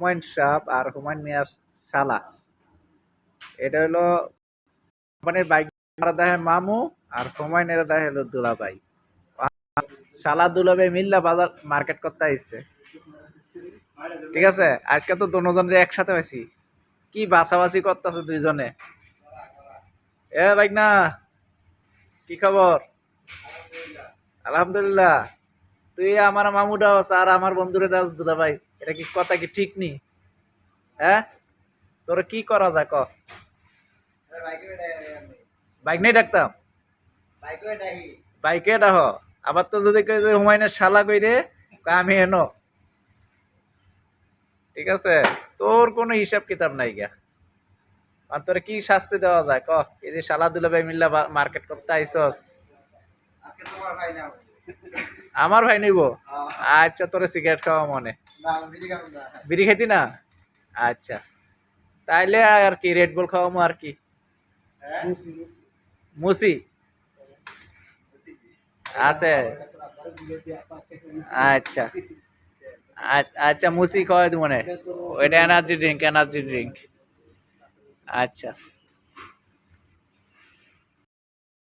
হুমায়ুন সাহেব আর হুমায়ুন মিয়ার শালা। এটা হলো কোম্পানির বাইক দেখে মামু, আর হুমায়ুনের দেখে হলো দুলাভাই। শালা দুলাভাই মিল্লা বাজার মার্কেট করতে আসছে। ঠিক আছে, আজকে তো দুজনের একসাথে পাইছি। কি বাছাবাছি করতেছে দুইজনে। এ বাইক না, কি খবর? আলহামদুলিল্লাহ। তুই আমার মামু দাস আর আমার বন্ধুরে দাস দুলা ভাই, এটা কি কথা কি ঠিক নি? হ্যাঁ, তোর কি করা যায় ক? বাইক নেই ডাকতাম, বাইকে ডাহ। আবার তো যদি কই যে হুমায়ুনের শালা কই রে, কয় আমি এনো। ঠিক আছে, তোর কোনো হিসাব কিতাব নাই গা। আর তোর কি শাস্তি দেওয়া যায় ক? এই যে শালা দুলা ভাই মিল্লা মার্কেট করতে আইসস। আমার ভাই নিব। আচ্ছা, তোরে সিগারেট খাওয়া মনে, বিড়ি খেতি না? আচ্ছা, তাইলে আর কি রেড বুল খাওয়ামো আর কি। মুসি আছে? আচ্ছা আচ্ছা, মুসি খাওয়াই দিব মনে। ওইটা এনার্জি ড্রিঙ্ক, এনার্জি ড্রিঙ্ক। আচ্ছা।